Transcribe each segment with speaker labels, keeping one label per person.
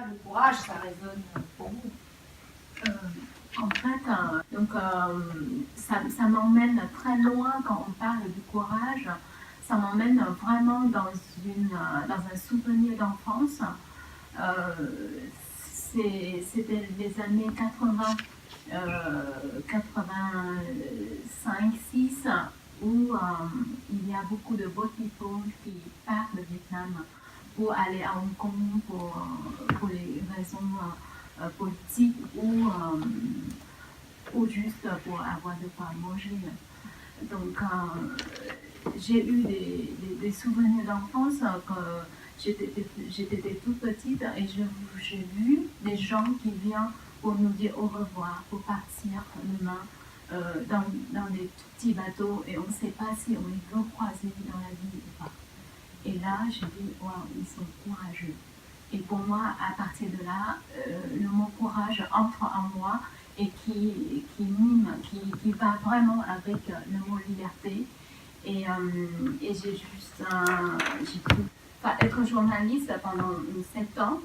Speaker 1: le courage, ça résonne pour vous?
Speaker 2: En fait, ça m'emmène très loin quand on parle du courage. Ça m'emmène vraiment dans un souvenir d'enfance. C'était les années 80, 85-6, où il y a beaucoup de beaux people qui partent de Vietnam pour aller à Hong Kong pour les raisons politiques ou juste pour avoir de quoi manger. Donc, j'ai eu des souvenirs d'enfance que j'étais toute petite et j'ai vu des gens qui viennent pour nous dire au revoir, pour partir demain dans des tout petits bateaux et on ne sait pas si on les recroiser dans la vie ou pas. Et là, j'ai dit, waouh, ils sont courageux. Et pour moi, à partir de là, le mot courage entre en moi et qui va vraiment avec le mot liberté. Et j'ai pu être journaliste pendant 7 ans.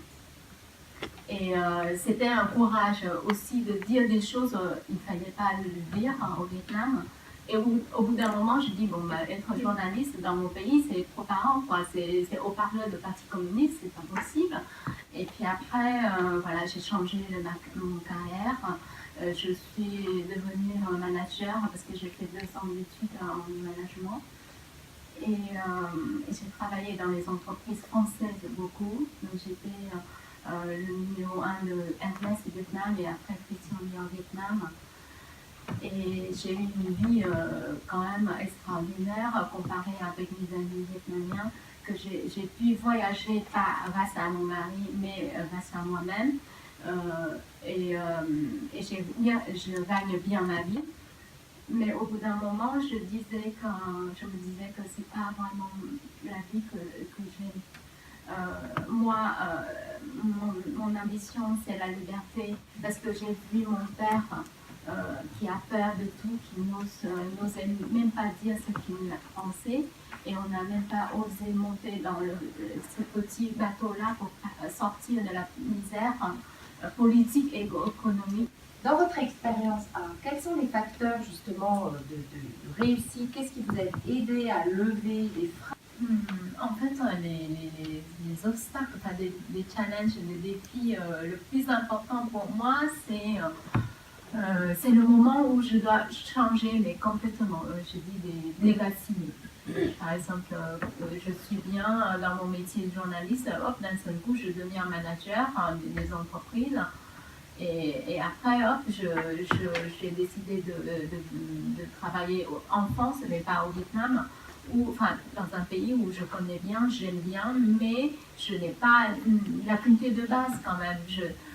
Speaker 2: Et c'était un courage aussi de dire des choses, il ne fallait pas le dire au Vietnam. Et au bout d'un moment, je dis, bon, être journaliste dans mon pays, c'est trop parent, quoi. C'est haut-parleur de parti communiste, c'est pas possible. Et puis après, voilà, j'ai changé mon carrière. Je suis devenue manager parce que j'ai fait 2 ans d'études en management. Et j'ai travaillé dans les entreprises françaises beaucoup. Donc j'étais le numéro 1 de Hermès au Vietnam et après Christian Dior au Vietnam. Et j'ai eu une vie quand même extraordinaire comparée avec mes amis vietnamiens, que j'ai pu voyager pas grâce à mon mari, mais grâce à moi-même. Je gagne bien ma vie. Mais au bout d'un moment, je me disais que c'est pas vraiment la vie que j'aime. Moi, mon ambition, c'est la liberté, parce que j'ai vu mon père qui a peur de tout, qui n'osait même pas dire ce qu'il pensait, et on n'a même pas osé monter dans ce petit bateau-là pour sortir de la misère politique et économique.
Speaker 1: Dans votre expérience, quels sont les facteurs justement de réussite? Qu'est-ce qui vous a aidé à lever les freins?
Speaker 2: En fait, les obstacles, enfin, les challenges, les défis, le plus important pour moi, c'est le moment où je dois changer, mais complètement. Je dis des legacy. Par exemple, je suis bien dans mon métier de journaliste, hop, d'un seul coup, je deviens manager des entreprises. Et après, hop, j'ai décidé de travailler en France, mais pas au Vietnam, dans un pays où je connais bien, j'aime bien, mais je n'ai pas la culture de base quand même.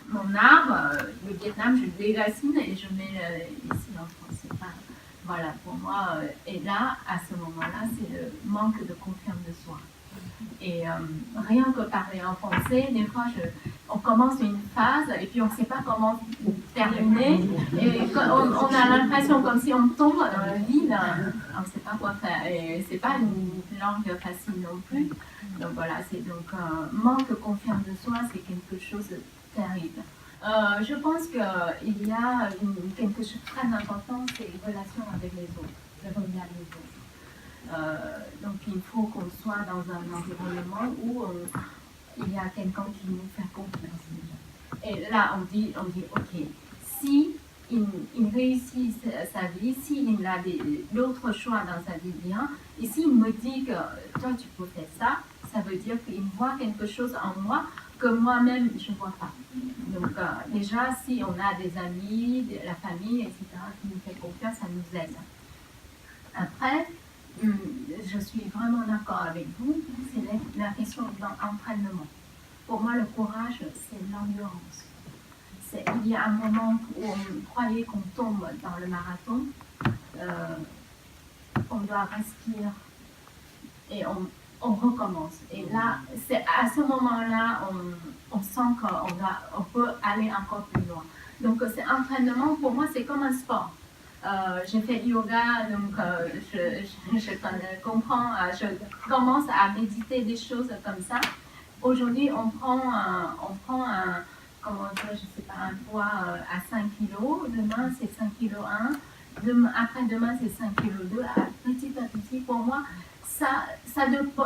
Speaker 2: Mon arbre, le Vietnam, je le déracine et je mets ici en France. Voilà, pour moi, et là, à ce moment-là, c'est le manque de confiance de soi. Et rien que parler en français, des fois, on commence une phase et puis on ne sait pas comment terminer. Et on a l'impression comme si on tombe dans le vide, on ne sait pas quoi faire. Et ce n'est pas une langue facile non plus. Donc voilà, manque de confiance de soi, c'est quelque chose de terrible. Je pense qu'il y a quelque chose de très important, c'est les relations avec les autres, le regard des autres. Donc il faut qu'on soit dans un environnement où il y a quelqu'un qui nous fait confiance déjà. Et là, on dit ok, si il réussit sa vie, s'il a d'autres choix dans sa vie bien, et s'il me dit que toi tu peux faire ça, ça veut dire qu'il voit quelque chose en moi que moi-même je ne vois pas. Donc déjà, si on a des amis, la famille, etc., qui nous fait confiance, ça nous aide. Après, je suis vraiment d'accord avec vous, c'est la question de l'entraînement. Pour moi, le courage, c'est l'endurance. Il y a un moment où on croyait qu'on tombe dans le marathon, on doit respirer et on recommence. Et là, c'est à ce moment-là, on sent qu'on peut aller encore plus loin. Donc, cet entraînement, pour moi, c'est comme un sport. J'ai fait yoga, donc je comprends, je commence à méditer des choses comme ça. Aujourd'hui, on prend après-demain c'est 5 kg 2, petit à petit, pour moi, ça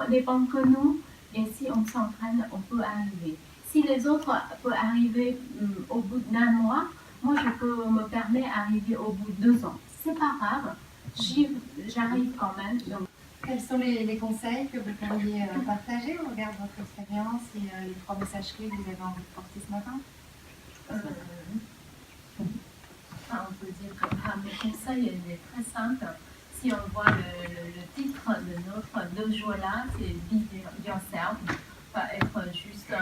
Speaker 2: dépend que nous, et si on s'entraîne, on peut arriver. Si les autres peuvent arriver au bout d'un mois, moi je peux me permettre d'arriver au bout de 2 ans. C'est pas grave, j'arrive quand même. Donc.
Speaker 1: Quels sont les conseils que vous pourriez partager au regard de votre expérience et les 3 messages clés que vous avez envie de porter ce matin?
Speaker 2: On peut dire que mes conseils est très simple. Si on voit le titre de notre 2 jours là, c'est Be Yourself, être juste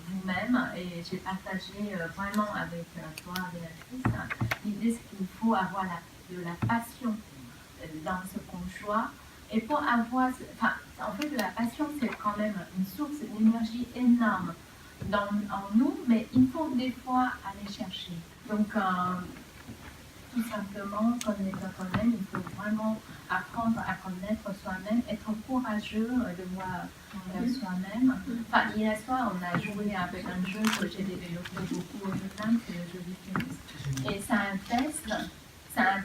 Speaker 2: vous-même. Et j'ai partagé vraiment avec toi, Béatrice, l'idée c'est qu'il faut avoir de la passion dans ce qu'on choisit. Et pour avoir, en fait, la passion c'est quand même une source d'énergie énorme en nous, mais il faut des fois aller chercher. Donc, tout simplement, connaître soi-même, il faut vraiment apprendre à connaître soi-même, être courageux de voir soi-même. Enfin, hier soir, on a joué avec un jeu que j'ai développé beaucoup au Vietnam, c'est le jeu du tennis. Et c'est un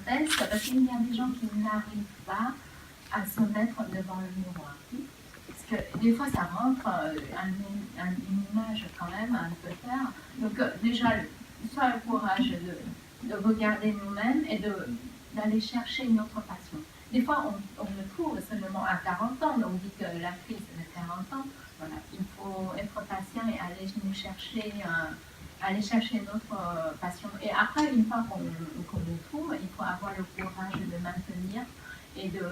Speaker 2: test parce qu'il y a des gens qui n'arrivent pas à se mettre devant le miroir. Parce que des fois, ça rentre une image quand même un peu claire. Donc, déjà, soit le courage de regarder nous-mêmes et d'aller chercher notre passion. Des fois, on le trouve seulement à 40 ans, on dit que la crise est de 40 ans. Voilà, il faut être patient et aller nous chercher, notre passion. Et après, une fois qu'on le trouve, il faut avoir le courage de maintenir et de